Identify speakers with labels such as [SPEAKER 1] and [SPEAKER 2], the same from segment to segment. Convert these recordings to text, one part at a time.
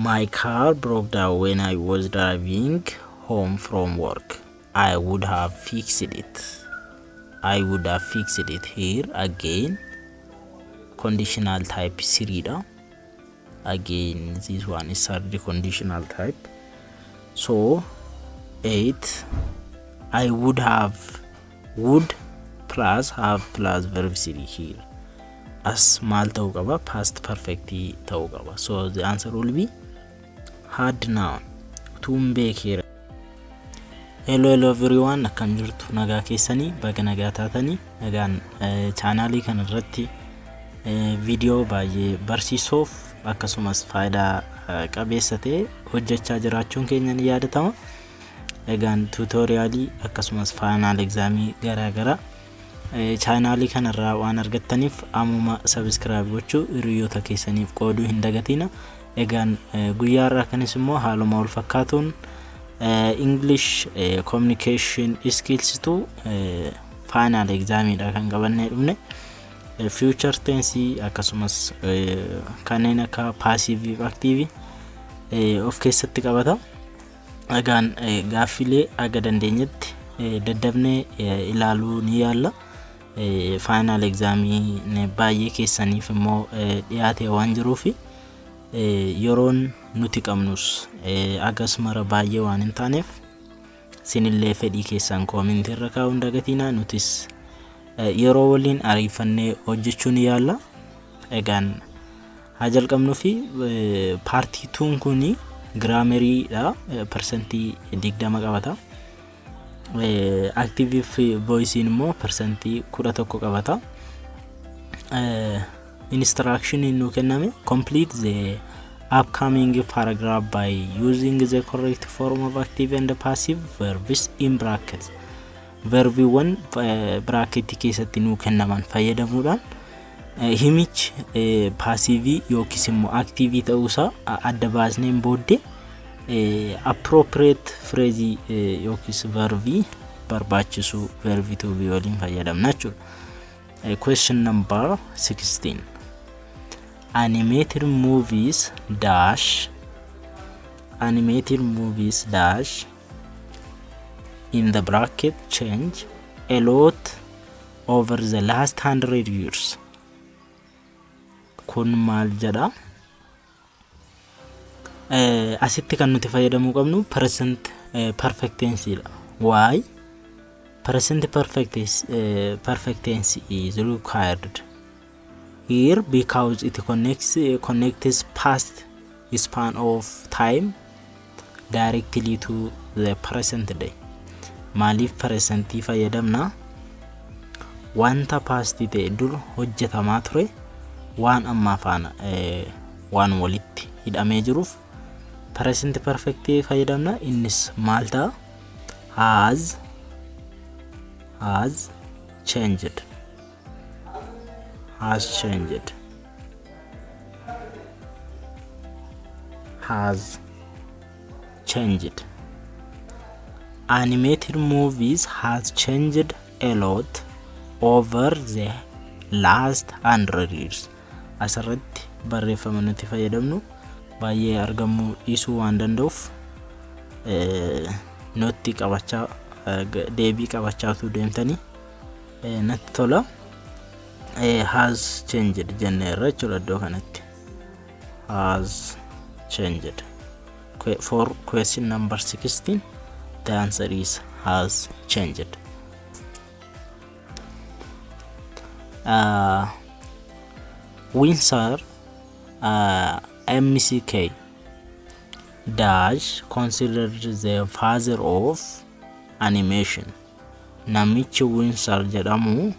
[SPEAKER 1] My car broke down when I was driving home from work. I would have fixed it. I would have fixed it. Here again, conditional type sirida. Again, this one is the conditional type. So 8, I would have, would plus have plus verb siri here. As mal ta'uu qaba, past perfect ta'uu qaba. So the answer will be had noun. Tumbe kira. Hello everyone, akkam jirtu nagaa keessanii baga nagaa taatanii nagaan chaanaalii kana irratti video baay'ee barsiisoof akkasumas faayidaa qabeessa ta'e hojjechaa jiraachuun keenya ni yaadatama. Egaan tutorialii akkasumas final examii garaa chaanaalii kana irraa waan argattaniif amuma subscribe gochuu hiriyoota keessaniif qooduu hin dagatina. Egaan guyyaa irraa kanis immoo haaluma wal fakkaatuun English communication skills to final examii dha kan qabannee dhumne. Future tense akkasumas kanneen akka passive active of keessatti qabata. Egaan gaaffilee aga dandeenyetti daddabnee ilaaluu ni yaalla. Final examii ne baay'ee keessaniif immoo dhiyaate waan jiruufi yeroon nuti qabnus agas mara baay'ee waan hin taaneef sinillee fedhii keessan comment irra kaa'uun dagatina. Nutis yeroo waliin ariifannee hojjechuu ni yaalla. Egaan haa jalqabnuu fi partii 2 kuni grammar dha. Percentii 20 qabata. Active voice immoo percentii 11 qabata. Instruction nu kenname complete the upcoming paragraph by using the correct form of active and passive verbs in brackets. Verb 1 bracket keessatti nu kennaman fayyadamuudhaan himich passive yookiis immoo active ta'uusaa adda baasneen booddee appropriate phrase yookiis verb barbaachisu verb to be waliin fayyadamna jechuudha. Question number 16. Animated movies dash in the bracket change a lot over the last 100 years. Kun maal jedha? Asitti kan nuti fayyadamuu qabnu present perfect tense dha. Why? Present perfect tense is required here because it connects past span of time directly to the present day. Maaliif present fayyadamna? Wanta past ta'e dur hojjetamaa ture waan amma faana waan walitti hidhamee jiruuf present perfect fayyadamna. Innis maal ta'a? Has changed. Animated movies has changed a lot over the last 100 years. Asirratti barreeffama nuti fayyadamnu baay'ee argamuu dhiisuu waan danda'uuf notti qabachaa deebii qabachaatu deemtanii natti tola. Has changed jenneerra jechuudha iddoo kanatti. Has changed. For question number 16, the answer is has changed. Windsor MCK dash considered the father of animation. Namichi Windsor jedhamu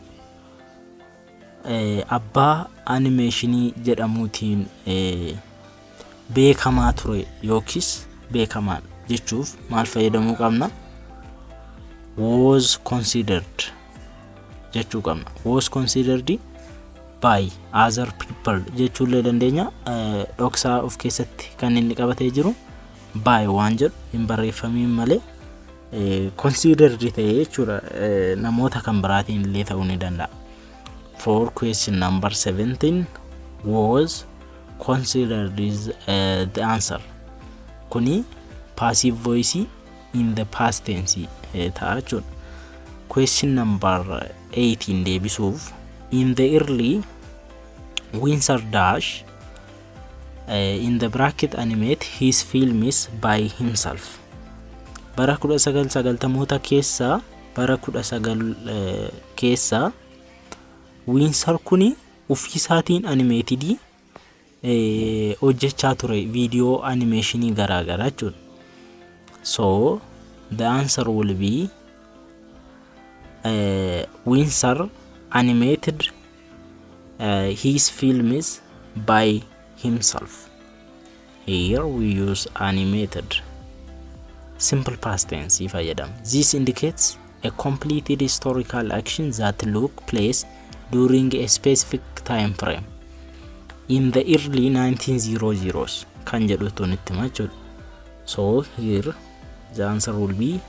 [SPEAKER 1] abbaa animationii jedhamuutiin beekamaa ture yookiis beekamaa jechuuf maal fayyadamuu qabna? Was considered jechuu qabna. Was considered by other people jechuullee dandeenya. Dhoksaa of keessatti kan inni qabatee jiru by waan jedhu hin barreeffamiin malee considered ta'e jechuudha. Namoota kan biraatiin illee ta'uu ni danda'a. For question number 17, was considered is the answer. kuni passive voice in the past tense ta'a jechuudha. Question number 18 deebisuuf in the early Windsor dash in the bracket animate his films by himself. Bara 1990 keessa bara 19 keessa Windsor kuni ofiisaatiin animated hojjechaa ture video animation garaagaraa jechuudha. So the answer will be Windsor animated his films by himself. Here we use animated. Simple past tense fayyadam. This indicates a completed historical action that took place during a specific time frame in the early 1900s. Kan jedhutu nitti machuudha. So here the answer will be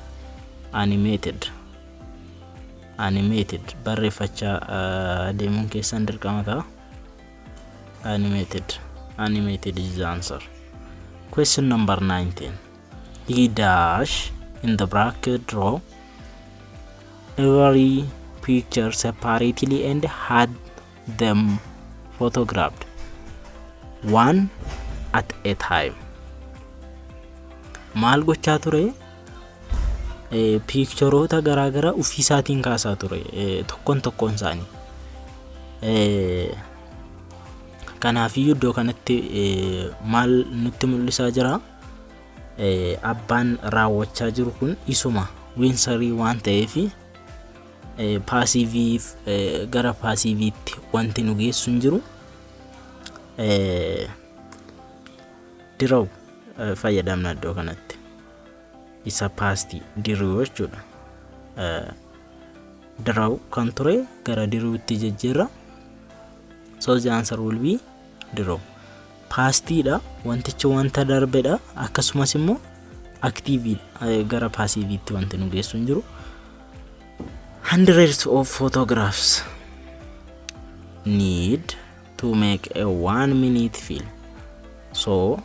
[SPEAKER 1] animated. Animated barreeffachaa deemuun keessan dirqama ta'a. Animated is the answer. Question number 19. He dash in the bracket draw every picture separately and had them photographed one at a time. Maal gochaa ture? Pictureota garaagara ofiisaatiin kaasaa ture tokkoon isaanii. Kanaaf iddoo kanatti maal nutti mul'isaa jira? Abbaan raawwachaa jiru kun isuma Winsorii waan ta'eef passive gara passiveetti wanti nu geessu hin jiru. Diraw fayyadamna iddoo kanatti. Isa past diruu jechuudha. Diraw kan ture gara diruutti jijjiirra. So the answer will be diraw. Pastidha wantichi wanta darbedha akkasumas immoo active gara passiveetti wanti nu geessu hin jiru. Hundreds of photographs need to make a 1 minute film. So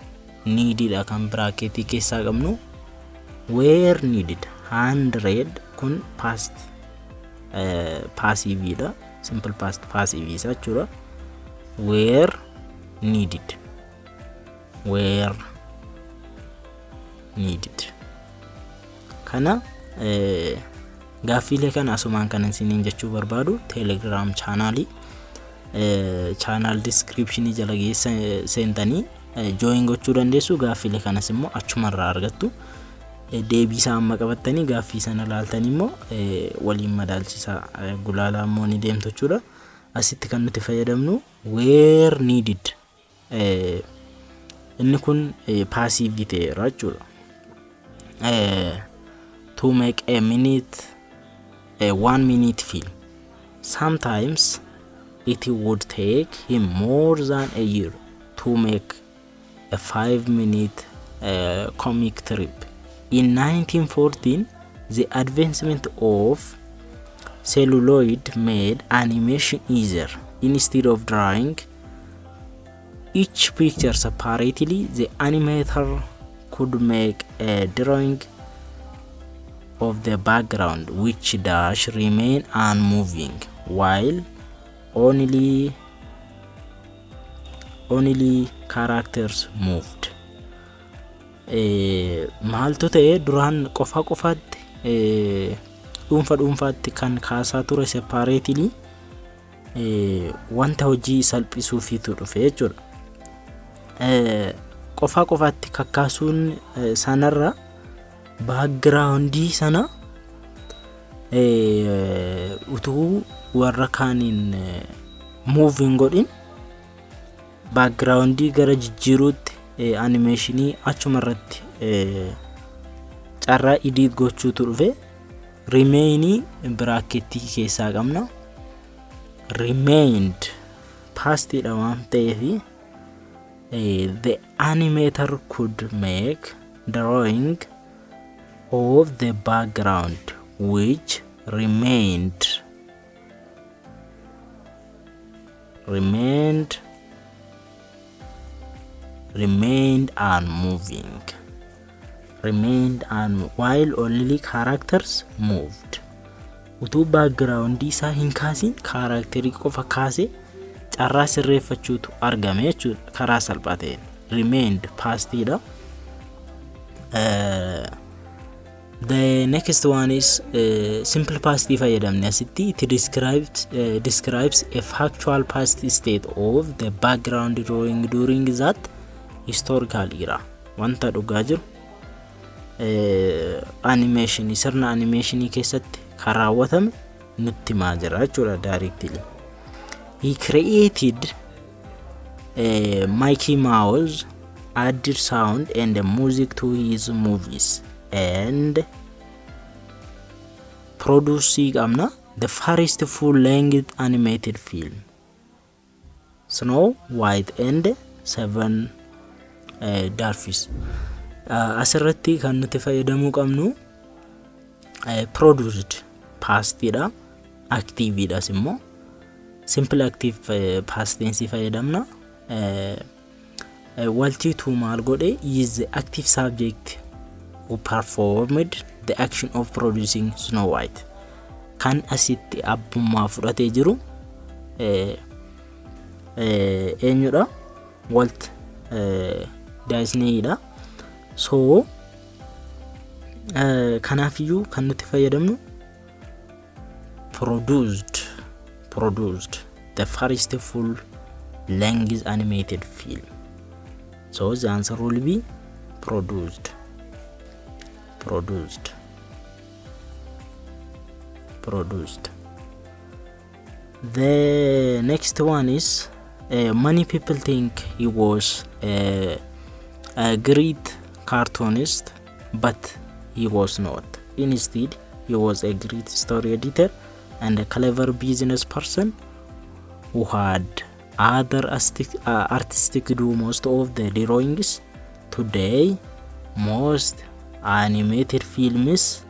[SPEAKER 1] needed kan bracket keessaa qabnu where needed 100 kun past passive da simple past passive isa jechuudha. Where needed kana gaaffiilee kana asumaan kan isiniin jechuu barbaadu Telegram channel description jala seentanii join gochuu dandeessu. Gaaffiilee kanas immoo achumarraa argattu. Deebii isaa amma qabattanii gaaffii sana laaltanii immoo waliin madaalchisaa gulaalaa immoo ni deemtu jechuudha. Asitti kan nuti fayyadamnu where needed inni kun passive ta'eera jechuudha. To make a 1 minute film. Sometimes it would take him more than a year to make a 5 minute comic strip. In 1914, the advancement of celluloid made animation easier. Instead of drawing each picture separately, the animator could make a drawing of the background which dash remain unmoving while only characters moved. Maaltu ta'e duraan qofaatti dhuunfaatti kan kaasaa ture separately wanta hojii salphisuufiitu dhufe jechuudha. Qofaatti kakkaasuun sanarra backgroundii sana utuu warra kaaniin moving godhin backgroundii gara jijjiiruutti animationii achumarratti carraa edit gochuutu dhufe. Remainii bracketii keessaa qabna. Remained pastidha waan ta'eef the animator could make drawing of the background which remained unmoving remained and while only characters moved. Utuu background isaa hin kaasin kaaraakterii qofa kaase carraa sirreeffachuutu argame jechuudha karaa salphaa ta'een. Remained pastidha. The next one is simple past fayyadamne asitti. It describes a factual past state of the background drawing during that historical era. Wanta dhugaa jiru animation sirna animation keessatti karaawwatame nutti maajira jechuudha directly. He created Mickey Mouse, added sound and music to his movies and producing the first full-length animated film, Snow White and Seven Dwarfs. Asirratti kan nuti fayyadamuu qabnu produced past dha, active dha simmoo simple active past tense fayyadamna. Walti to maal godhe is the active subject who performed the action of producing Snow White. Kan asitti abbummaa fudhatee jiru eenyudha? Walt Disney dha. So kanaafiyyuu kan nuti fayyadamnu produced the first full length animated film. So the answer will be produced. The next one is many people think he was a great cartoonist, but he was not. Instead, he was a great story editor and a clever business person who had other artistic do most of the drawings. Today, most animated films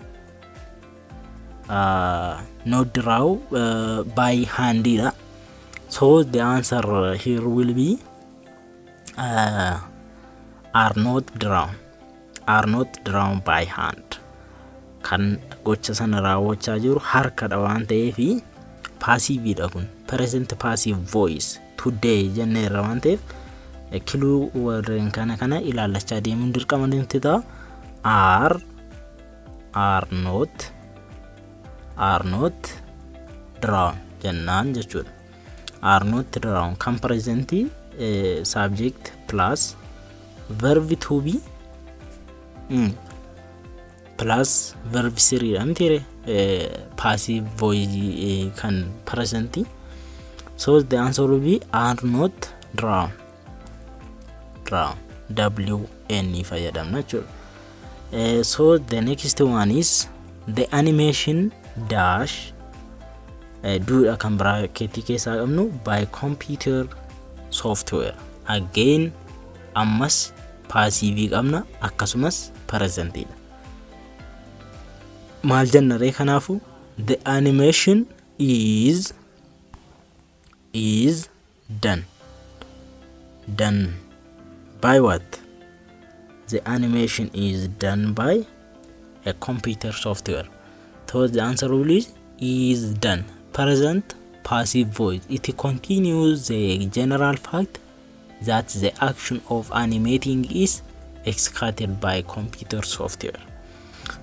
[SPEAKER 1] not draw by hand. So the answer here will be are not drawn by hand. Kan gocha sana raawwachaa jiru harkadha waan ta'eef passive dha kun, present passive voice. Today jenneerra waan ta'eef kiluu warreen kana ilaalachaa deemuun dirqama nuti ta'a. are not drawn jennaan jechuudha. Are not drawn kan present subject plus verb to be plus verb 3 amtire passive voice kan present. So the answer will be are not drawn. WN fayyadamna jechuudha. So the next one is the animation dash do a kan bracket keessa qabnu by computer software. Again ammas passive qabna akkasumas present dha. Maal jennare kanaafu the animation is done by what? The animation is done by a computer software. So the answer will be is done. Present passive voice. It continues the general fact that the action of animating is executed by computer software.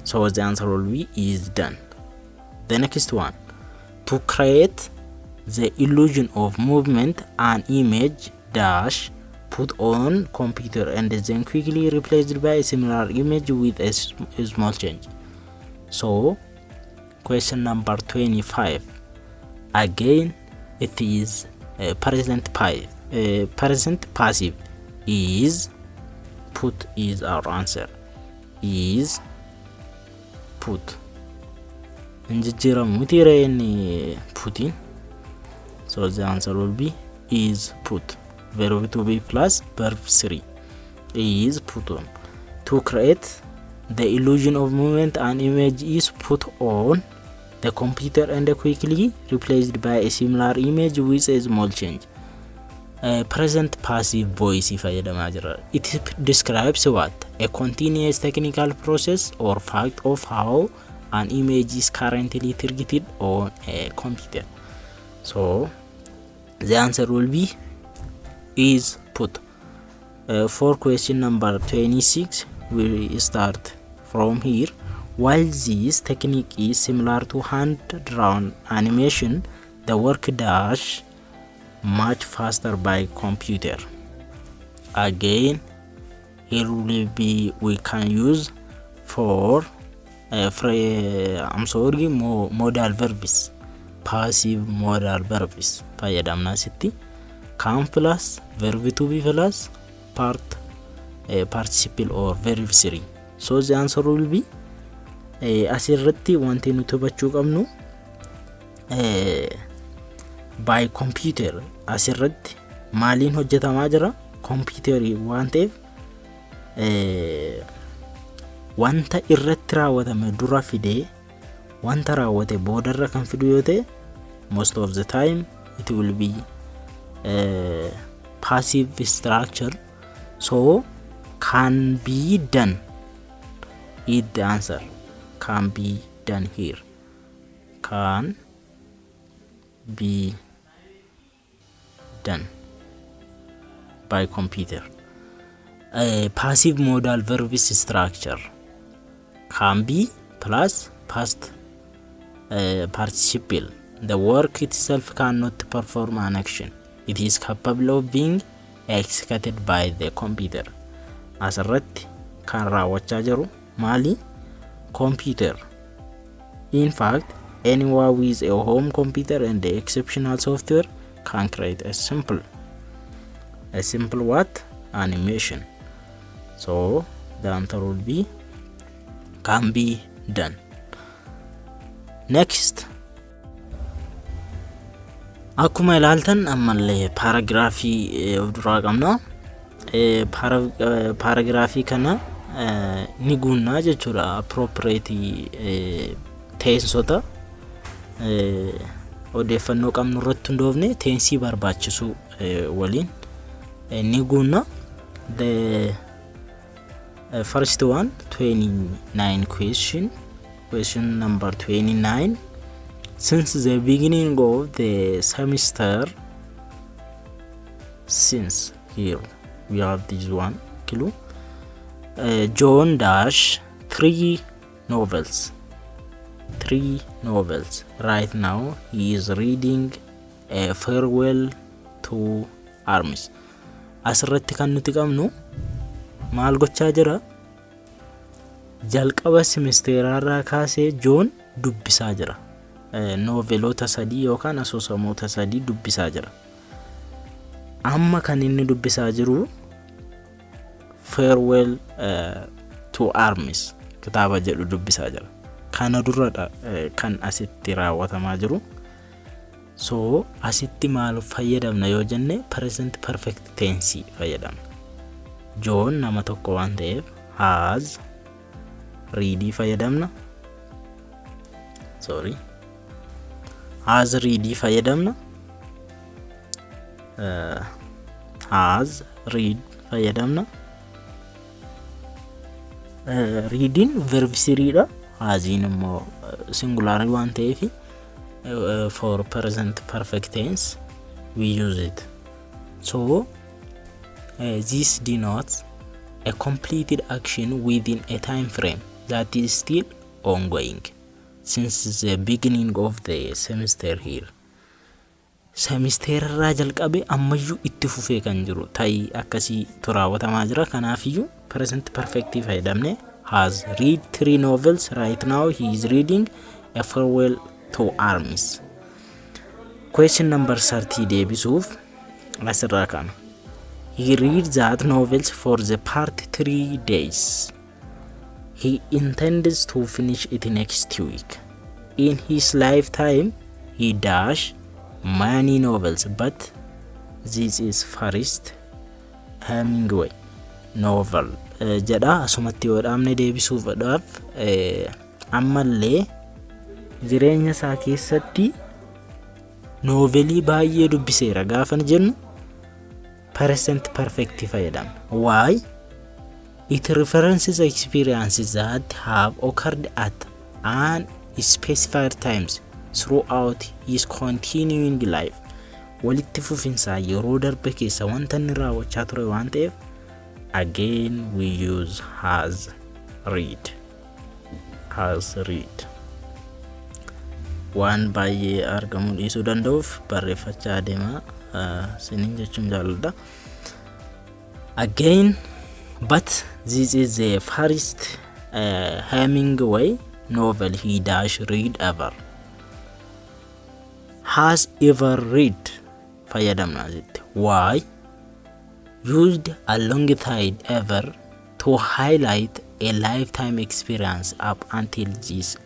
[SPEAKER 1] So the answer will be is done. The next one, to create the illusion of movement, an image dash put on computer and then quickly replaced by a similar image with a small change. So question number 25, again it is present passive. Is put is our answer. Is put injira mutire ni putin. So the answer will be is put. Verb to be plus verb 3 is put on. To create the illusion of movement, an image is put on the computer and quickly replaced by a similar image with a small change. Present passive voice if I it describes what? a continuous technical process or fact of how an image is currently treated on a computer. So the answer will be is put. For question number 26, we start from here. While this technique is similar to hand-drawn animation, the work dash much faster by computer. Again, here will be we can use for modal verbs, passive modal verbs. Fayyadamna sitti can plus verb to be plus participle or verb 3. So the answer will be asirratti wanti nuti hubachuu qabnu by computer asirratti maaliin hojjetamaa jira computerii waan ta'eef wanta irratti raawwatame dura fidee wanta raawwate boodarra kan fidu yoo ta'e most of the time it will be passive structure. So can be done is the answer. Can be done here. Can be done by computer. Passive modal verb structure. Can be plus past participle. The work itself cannot perform an action. It is capable of being executed by the computer. Asirratti kan raawwachaa jiru maali? Computer. In fact, anyone with a home computer and the exceptional software can create a simple what? Animation. So the answer will be can be done. Next, akkuma ilaaltan ammallee paragraafii of duraa qabna. Paragraafii kana ni guunnaa jechuudha. Appropriate teensota odeeffannoo qabnu irratti hundoofne teensii barbaachisu waliin ni guunnaa. The first one, 29 question number 29. Since the beginning of the semester, since here we have this one clue, John dash 3 novels. Right now he is reading a farewell to armies. Asirratti kan nuti qabnu maal gochaa jira? Jalqaba semesteerarraa kaasee John dubbisaa jira. Novelota 3 yookaan asoosamoota 3 dubbisaa jira. Amma kan inni dubbisaa jiru farewell to armies kitaaba jedhu dubbisaa jira. Kana durradha kan asitti raawwatamaa jiru. So asitti maal fayyadamna yoo jenne present perfect tense fayyadamna. John nama tokko waan ta'eef has read fayyadamna. Has read fayyadamna. Has read fayyadamna. Reading verb 3 dha. Hasin immoo singular waan ta'eef for present perfect tense we use it. So this denotes a completed action within a time frame that is still ongoing since the beginning of the semester here. Semester irraa jalqabe ammayyuu itti fufee kan jiru ta'ii akkasii raawwatamaa jira. Kanaafiyyuu present perfect fayyadamne. Has read 3 novels. Right now he is reading a farewell to armies. Question number 30 deebisuuf asirraa kana. He reads that novels for the part 3 days. He intends to finish it next week. In his lifetime, he dash many novels, but this is first Hemingway novel. Jedha asumatti yoo dhaamne deebisuudhaaf ammallee jireenya isaa keessatti novelii baay'ee dubbiseera gaafa jennu present perfect fayyadamna. Why? It references experiences that have occurred at an specified times throughout his continuing life. Walitti fufinsa yeroo darbe keessa wanta inni raawwachaa ture waan ta'eef again we use has read. Waan baay'ee argamuu dhiisuu danda'uuf barreeffachaa deema sinin jechuun jaalladha. Again, but this is the first Hemingway novel he dash read ever. Has ever read fayyadamna jette. Why? Used alongside ever to highlight a lifetime experience up until this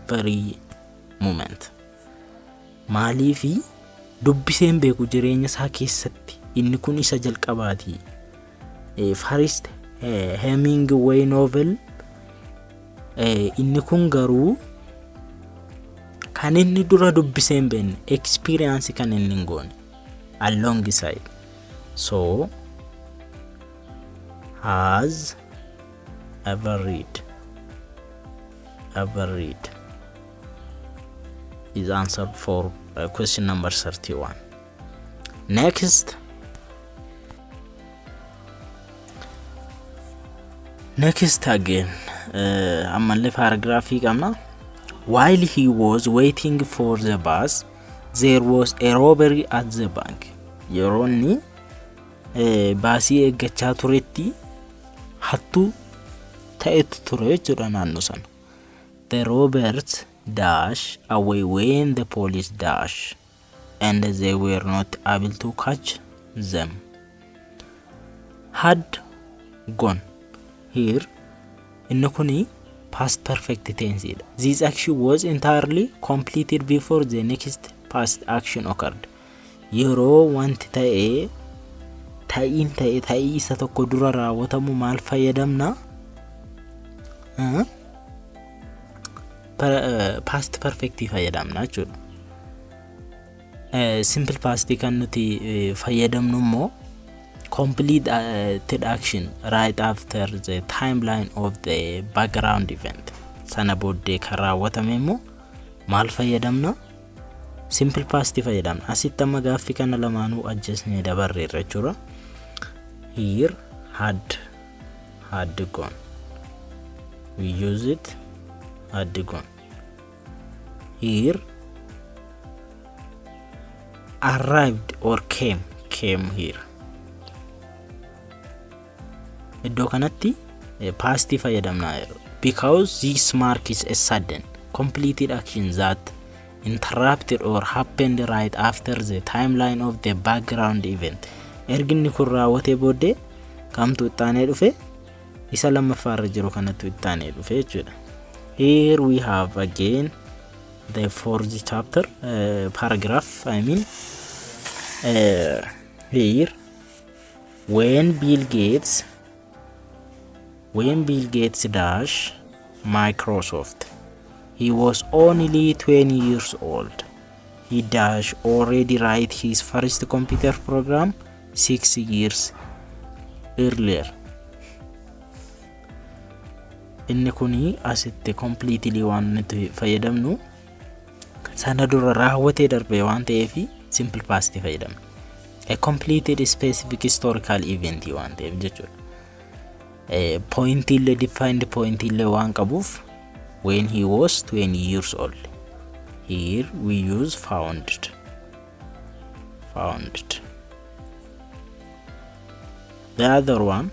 [SPEAKER 1] very moment. Maaliifi dubbiseen beeku jireenya isaa keessatti inni kun isa jalqabaati. First Hemingway novel inni kun garuu kan inni dura dubbiseen beekne experience kan inni ngoone alongside. So has ever read is answer for question number 31. Next again ammallee paragraphii qabna. While he was waiting for the bus, there was a robbery at the bank. Yeroo inni baasii eeggachaa turetti hattuu ta'etu ture jechuudha naannoo sana. The robbers dash away when the police dash and they were not able to catch them. Had gone. Here inni kuni past perfect tense. This action was entirely completed before the next past action occurred. Yeroo wanti ta'ii isa tokko dura raawwatamu maal fayyadamna? Past perfect fayyadamna jechuudha. Simple past kan nuti fayyadamnu immoo completed action right after the timeline of the background event. Sana booddee kan raawwatame immoo maal fayyadamna? Simple past fayyadamna. Asitti amma gaaffii kana lamaanuu ajjeesnee dabarreerra jechuudha. Here had gone. We use it had gone. Here arrived or came here. Iddoo kanatti past fayyadamna because this marks a sudden completed action that interrupted or happened right after the timeline of the background event. Erginni kun raawwatee booddee kamtu ittaanee dhufe isa lammaffaarra jiru kanatu ittaanee dhufe jechuudha. Here we have again the fourth chapter paragraph. Here when Bill Gates dash Microsoft, he was only 20 years old. He dash already write his first computer program 6 years earlier. Inni kuni asitti completely waan nuti fayyadamnu sana dura raawwatee darbe waan ta'eefi simple past fayyadamna. A completed specific historical event waan ta'eef jechuudha. Point illee defined point illee waan qabuuf when he was 20 years old. Here we use found. The other one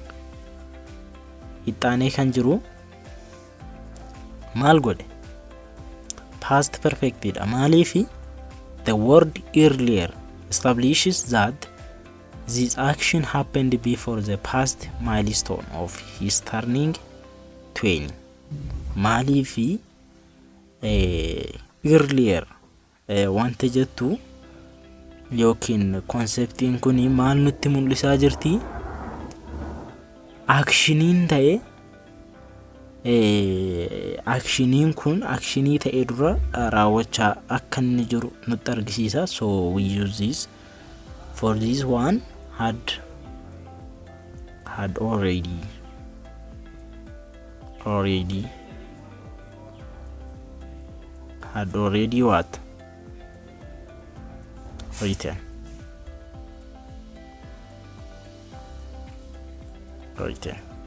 [SPEAKER 1] ittaanee kan jiru maal godhe? Past perfect dha. Maaliifi the word earlier establishes that this action happened before the past milestone of his turning 20. Maaliifi earlier wanta jettu yookiin conceptiin kuni maal nutti mul'isaa jirti? Actioniin ta'e actioniin kun actionii ta'e dura raawwachaa akka inni jiru nutti argisiisa. So we use this for this one had already already what? Written.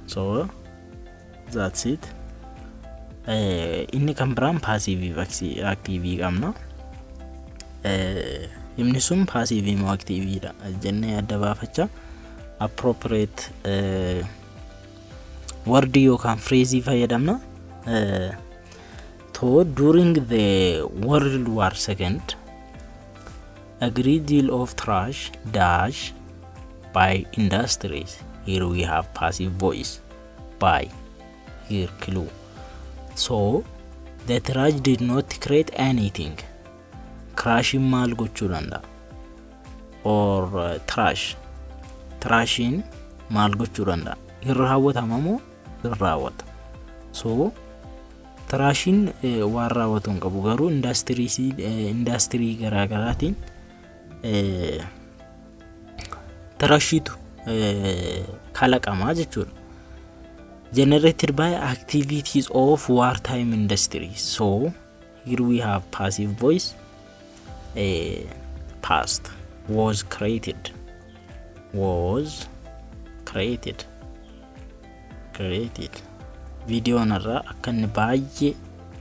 [SPEAKER 1] So that's it. Inni kan biraan passive active qabna. Inni sun passive moo active dha jennee adda baafacha. Appropriate word yookaan phrase fayyadamna. So during the World War II, a great deal of trash dash by industries. Here we have passive voice by, here clue. So the trash did not create anything. Crashing mal gochuu danda'a or trashing mal gochuu danda'a. Irra hawwatama moo irra hawwata. So trashing waan raawwatu hin qabu garuu industry garaagaraatiin trashitu kalaqamaa jechuudha. Generated by activities of wartime industries. So here we have passive voice. Past was created. Video narra akkan baay'ee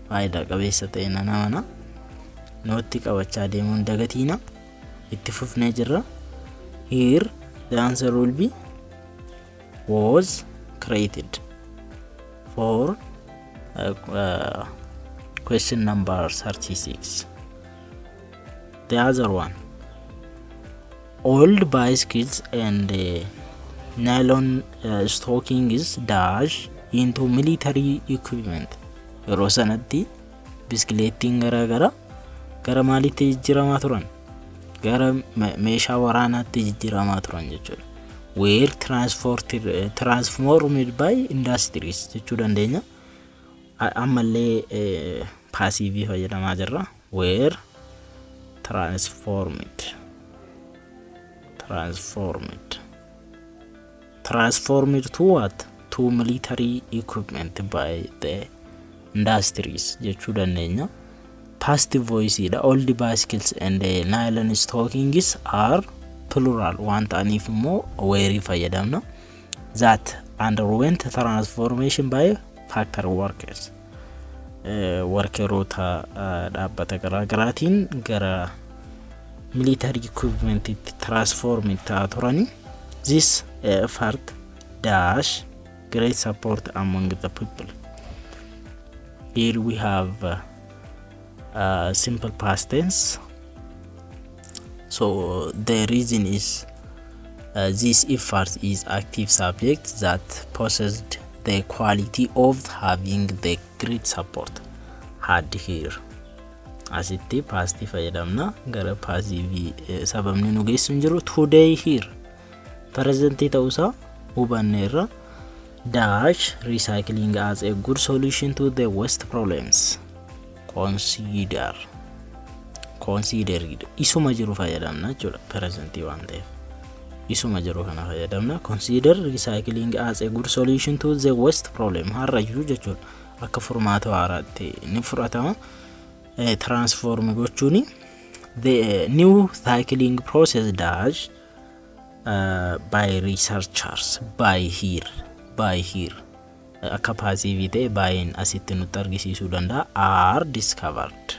[SPEAKER 1] faayidaa qabeessa ta'e nama nootti qabachaa deemuun dagatiina itti fufnee jirra. Here the answer will be was created for question number 36. The other one, old bicycles and nylon stockings dash into military equipment. Yeroo sanatti biskileettiin gara maalitti jijjiiramaa turan? Gara meeshaa waraanaatti jijjiiramaa turan jechuudha. Were transformed by industries jechuu dandeenya. Ammallee passive fayyadamaa jirra. Were transformed to what? To military equipment by the industries jechuu dandeenya. Passive voice the old bicycles and the nylon stockings are plural want ta'aniif immoo were fayyadamna. That underwent transformation by factory workers. Workeroota dhaabbata garaagaraatiin gara military equipment transform ta'aa turani. This effort dash great support among the people. Here we have simple past tense. So the reason is this effort is active subject that possessed the quality of having the great support had here. As it past fayyadamna gara passive sababni nu geessu hin jiru. Today here present ta'uusaa hubanneerra. Dash recycling as a good solution to the waste problems. Consider isuma jiru fayyadamna jechuudha. Present waan ta'eef isuma jiru kana fayyadamna. Consider recycling as a good solution to the waste problem. Harrayyuu jechuudha. Akka furmaata haaraatti ni fudhatama. Transform gochuuni. The new cycling process dash by researchers by here akka passive ta'e by asitti nutti argisiisuu danda'a. Are discovered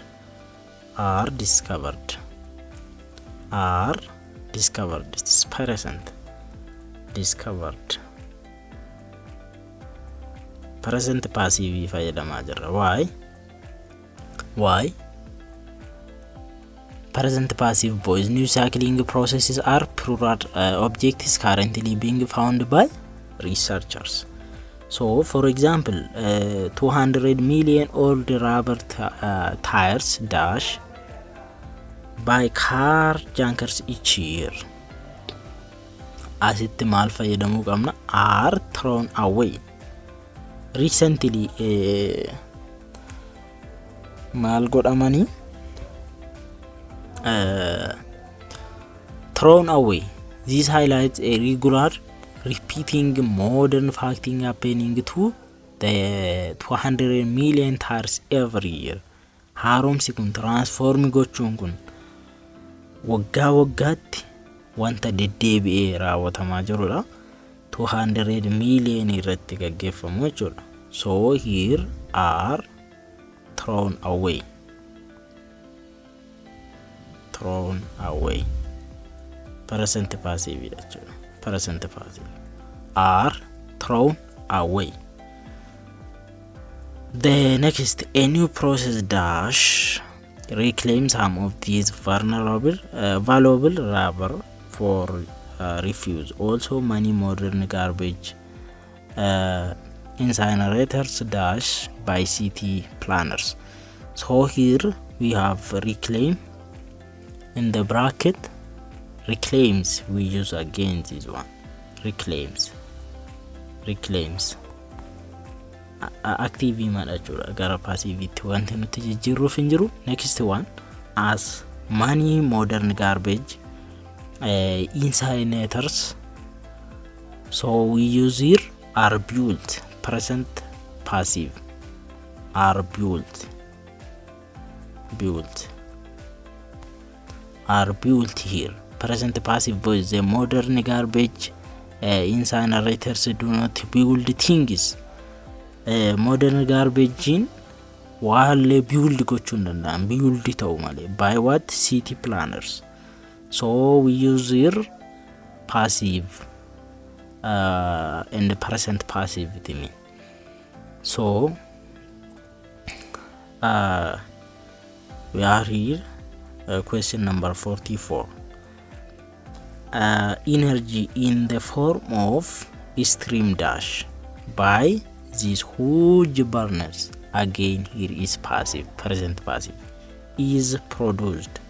[SPEAKER 1] it's present passive fayyadamaa jirra. Why present passive voice. New cycling processes are plural objects currently being found by researchers. So for example 200 million old rubber tires dash by car junkers each year. Asitti maal fayyadamuu qabna? Are thrown away. Recently maal godhamanii thrown away. This highlights a regular repeating modern facting happening to the 200 million tires every year. Haaromsi kun transformi gochuun kun waggaa waggaatti wanta deddeebi'ee raawwatamaa jirudha. 200 million irratti gaggeeffamu jechuudha. So here are thrown away. Thrown away. Present passive jechuudha. Present passive. Are thrown away. The next, a new process dash reclaims some of these valuable rubber for refuse. Also, many modern garbage incinerators dash by city planners. So here we have reclaim in the bracket. Reclaims we use again this one. Reclaims. Active madachura gara passivity wanti nuti jijjiirruuf hin jiru. Next one, as many modern garbage incinerators, so we use here are built. Present passive. Are built. Are built here. Present passive voice. The modern garbage incinerators do not build things. Modern garbage in wale build gochuu danda'an, build ta'u malee by what? City planners. So we use here passive and present passive to me. So we are here question number 44. Energy in the form of stream dash by these huge burners. Again here is passive. Present passive. Is produced.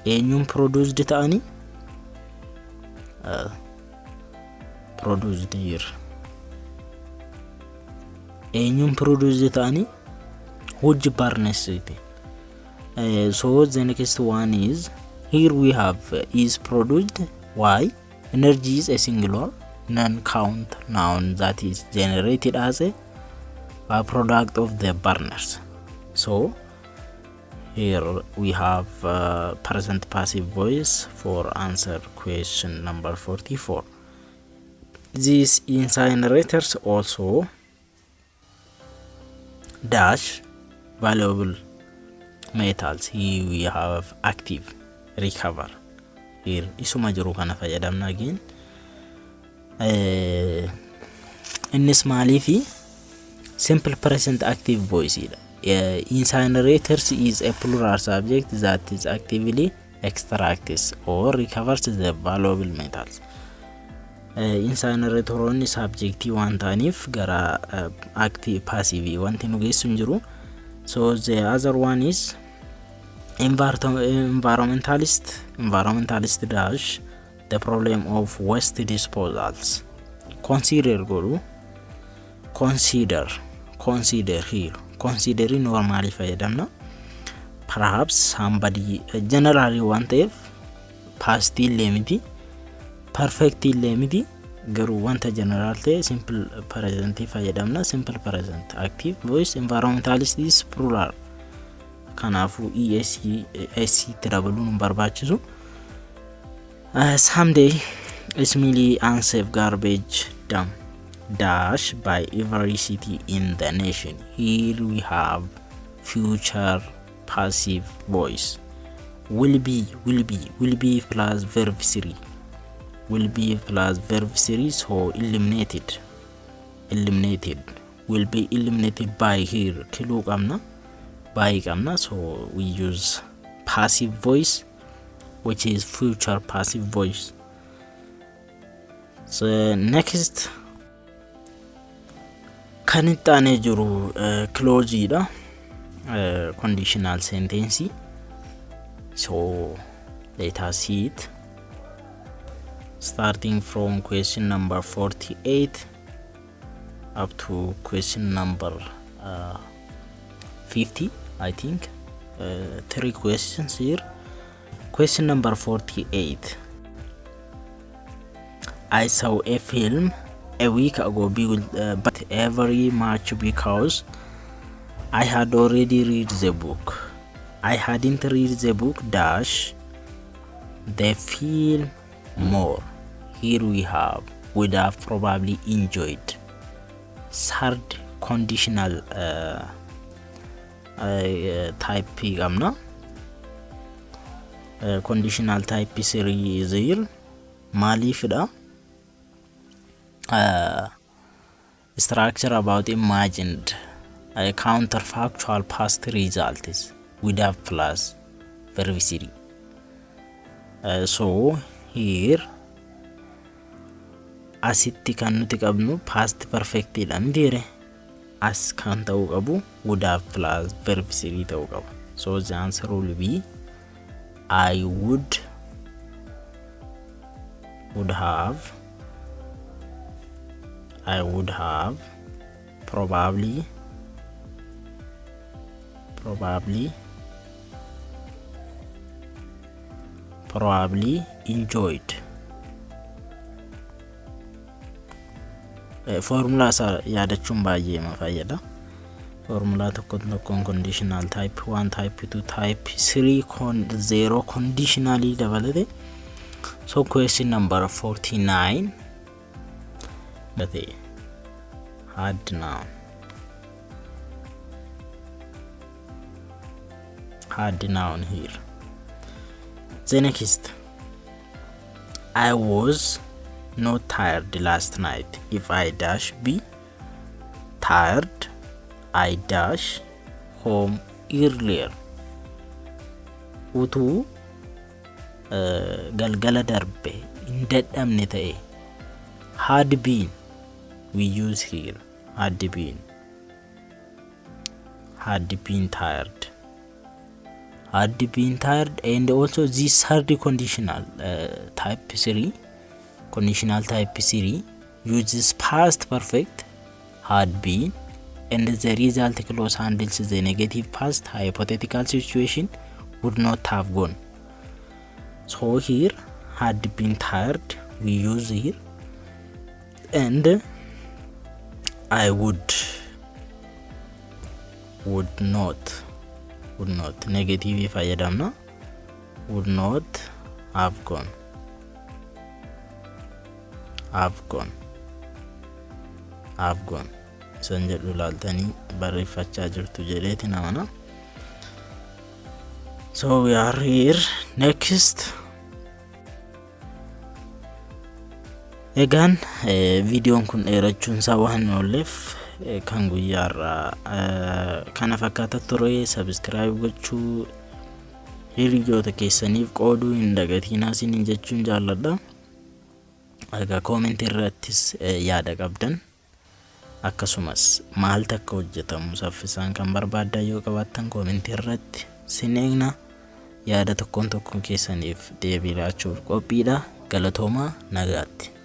[SPEAKER 1] Eenyuun produced ta'ani? Produced here. Eenyuun produced ta'ani? Huge burners. So the next one is, here we have is produced. Why? Energy is a singular non-count noun that is generated as a byproduct of the burners. So here we have present passive voice for answer question number 44. These incinerators also dash valuable metals. Here we have active, recover. Here isuma jiru kana fayyadamna again. Innis maalifi simple present active voice ida. Incinerators is a plural subject that is actively extracts or recovers the valuable metals. Incinerator on subjecti waan ta'aniif gara active passive wanti nu geessu jiru. So the other one is environmentalist dash the problem of waste disposals. Consider guru. Consider here. Considering normally fayyadamna. Perhaps somebody generally wanted past limit, perfect limit, garu wanta general te simple present fayyadamna. Simple present active voice. Environmentalist is plural. Kanafu ESC travelun barbaachisu. Someday Ismaili unsafe garbage dump dash by every city in the nation. Here we have future passive voice. Will be plus verb 3. Will be plus verb 3, so eliminated. Will be eliminated by here. Kilo kamna. By kamna, so we use passive voice, which is future passive voice. So next, kanitane juru close da conditional sentence. So let us see it. Starting from question number 48 up to question number 50, I think. 3 questions here. Question number 48. I saw a film a week ago, but every much because I had already read the book. I hadn't read the book dash the film more. Here we have would have probably enjoyed. Third conditional type gamna. Conditional type 3 is here. Malifida. Structure about imagined counterfactual past result is would have plus verb 3. So here asitti kan nuti qabnu past perfect jedham dire as kan ta'u qabu would have plus verb 3 ta'u qabu. So the answer will be I would have probably enjoyed. Formula sa yaadachuun baay'ee ma fayyada. Formula tokko conditional type 1 type 2 type 3 0 conditionally dabalate. So question number 49, that is hard noun here. The next, I was not tired last night. If I dash be tired, I dash home earlier. Utu galgala darbe indadamne ta'e had been we use here. Had been tired. Had been tired. And also this third conditional type 3 conditional type 3 uses past perfect had been, and the result clause handles the negative past hypothetical situation would not have gone. So here had been tired we use here, and I would not negative if I adamna would not have gone. Sanjadu laltani barreeffachaa jirtu jedheeti namana. So we are here. Next, again videoon kun dheerachuun isaa waan oolleef kan guyyaarraa kana fakkaata ture. Subscribe gochuu hiriyoota keessaniif qooduu hin dagatinaa isin jechuun jaalladha. Aga comment irrattis yaada qabdan akkasumas maal takka hojjetamu saffisaan kan barbaaddan yoo qabaattan comment irratti sineegna. Yaada tokkoon keessaniif deebii laachuuf qophiidha. Galatoomaa, nagaatti.